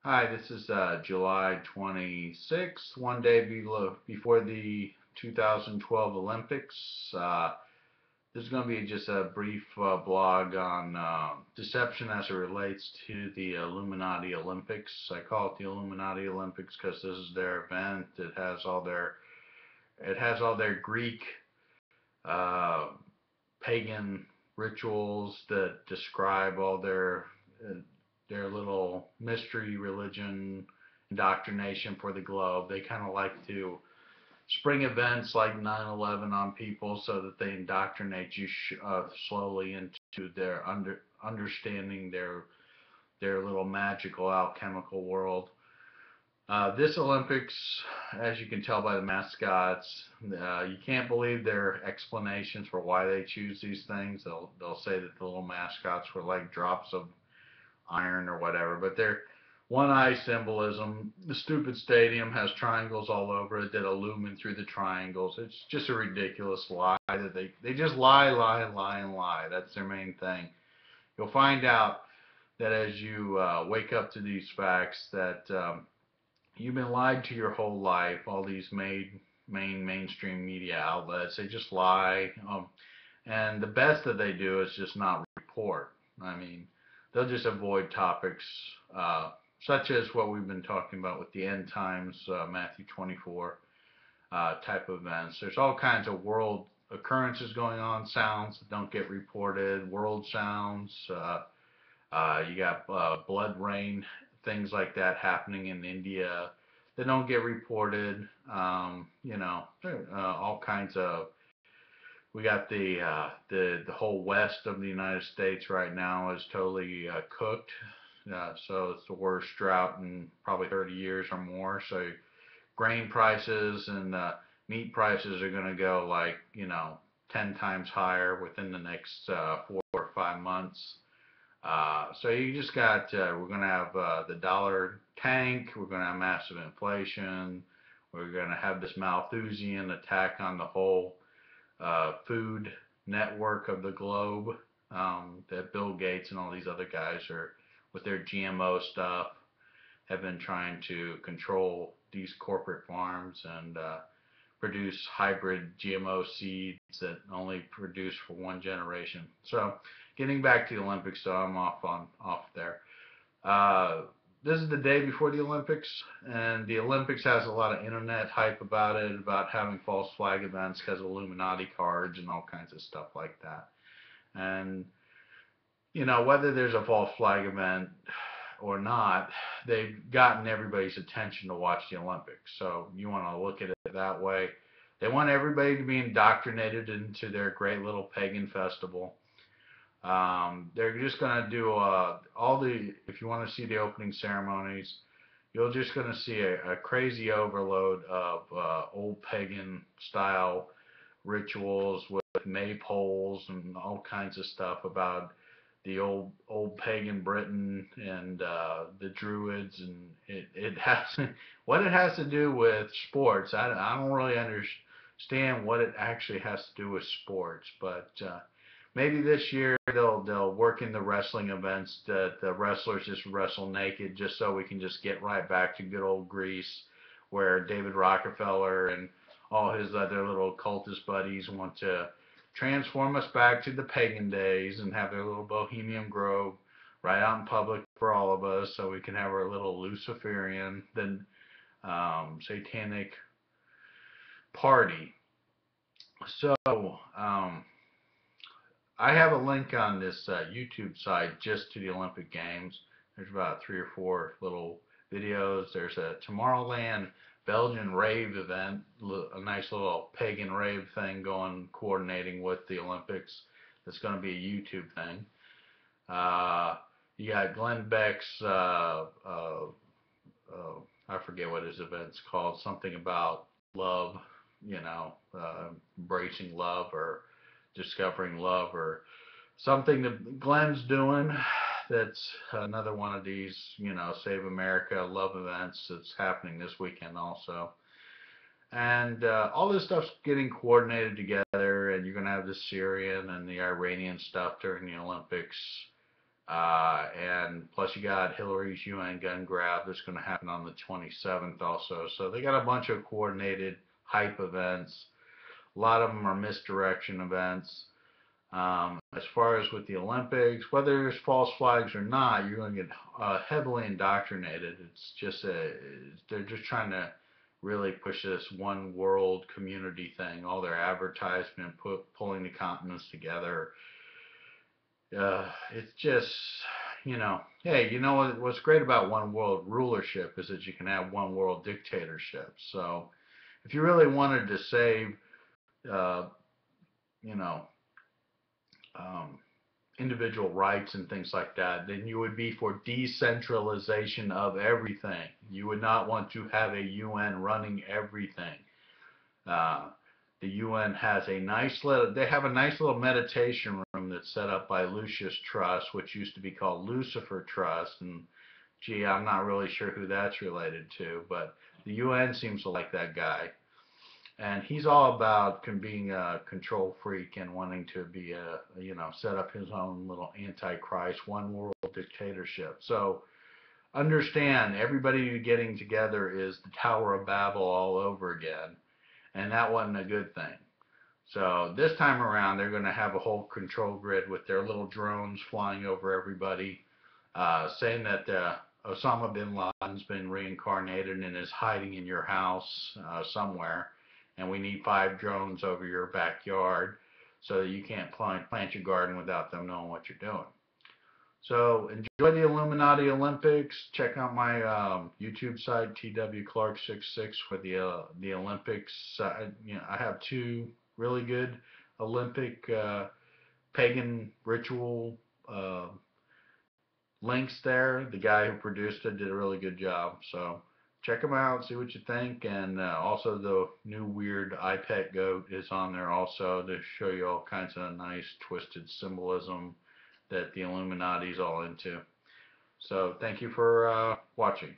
Hi, this is July 26th, one day before the 2012 Olympics. This is going to be just a brief blog on deception as it relates to the Illuminati Olympics. I call it the Illuminati Olympics because this is their event. It has all their Greek uh, pagan rituals that describe all their little mystery religion indoctrination for the globe. They kind of like to spring events like 9/11 on people so that they indoctrinate you slowly into their understanding their little magical alchemical world. This Olympics, as you can tell by the mascots, you can't believe their explanations for why they choose these things. They'll say that the little mascots were like drops of iron or whatever, but they're one eye symbolism. The stupid stadium has triangles all over it that illumine through the triangles. It's just a ridiculous lie that they just lie, lie, lie, and lie. That's their main thing. You'll find out that as you wake up to these facts that you've been lied to your whole life. All these mainstream media outlets, they just lie. And the best that they do is just not report. I mean, they'll just avoid topics such as what we've been talking about with the end times, Matthew 24 type of events. There's all kinds of world occurrences going on, sounds that don't get reported, world sounds. You got blood rain, things like that happening in India that don't get reported. All kinds of. We got the whole west of the United States right now is totally cooked. So it's the worst drought in probably 30 years or more. So grain prices and meat prices are going to go like 10 times higher within the next 4 or 5 months. So you just got, we're going to have the dollar tank, we're going to have massive inflation, we're going to have this Malthusian attack on the whole food network of the globe that Bill Gates and all these other guys are, with their GMO stuff, have been trying to control these corporate farms and produce hybrid GMO seeds that only produce for one generation. So getting back to the Olympics, so I'm off there. Uh, this is the day before the Olympics, and the Olympics has a lot of internet hype about it, about having false flag events because of Illuminati cards and all kinds of stuff like that. And whether there's a false flag event or not, they've gotten everybody's attention to watch the Olympics. So you want to look at it that way. They want everybody to be indoctrinated into their great little pagan festival. They're just going to do if you want to see the opening ceremonies, you're just going to see a crazy overload of old pagan style rituals with maypoles and all kinds of stuff about the old pagan Britain and the Druids, and it has what it has to do with sports. I don't really understand what it actually has to do with sports, but maybe this year they'll work in the wrestling events that the wrestlers just wrestle naked, just so we can just get right back to good old Greece, where David Rockefeller and all his other little cultist buddies want to transform us back to the pagan days and have their little Bohemian Grove right out in public for all of us, so we can have our little Luciferian, then satanic party. So I have a link on this YouTube site just to the Olympic Games. There's about 3 or 4 little videos. There's a Tomorrowland Belgian rave event, a nice little pagan rave thing going, coordinating with the Olympics. That's going to be a YouTube thing. You got Glenn Beck's, I forget what his event's called, something about love, embracing love or discovering love or something that Glenn's doing. That's another one of these, Save America love events that's happening this weekend also. And all this stuff's getting coordinated together, and you're going to have the Syrian and the Iranian stuff during the Olympics. And plus you got Hillary's UN gun grab that's going to happen on the 27th also. So they got a bunch of coordinated hype events. A lot of them are misdirection events. As far as with the Olympics, whether there's false flags or not, you're going to get heavily indoctrinated. It's just they're just trying to really push this one world community thing. All their advertisement, pulling the continents together. It's just, hey, you know what's great about one world rulership is that you can have one world dictatorship. So if you really wanted to save, uh, you know, um, individual rights and things like that, then you would be for decentralization of everything. You would not want to have a UN running everything. Uh, the UN has they have a nice little meditation room that's set up by Lucius Trust, which used to be called Lucifer Trust. And gee, I'm not really sure who that's related to, but the UN seems to like that guy. And he's all about being a control freak and wanting to be set up his own little antichrist, one world dictatorship. So understand, everybody getting together is the Tower of Babel all over again, and that wasn't a good thing. So this time around, they're going to have a whole control grid with their little drones flying over everybody, saying that Osama bin Laden's been reincarnated and is hiding in your house somewhere, and we need 5 drones over your backyard so that you can't plant your garden without them knowing what you're doing. So enjoy the Illuminati Olympics. Check out my YouTube site, TW Clark66, for the Olympics. I have 2 really good Olympic pagan ritual links there. The guy who produced it did a really good job. So check them out, see what you think. And also the new weird iPet goat is on there also to show you all kinds of nice twisted symbolism that the Illuminati is all into. So thank you for watching.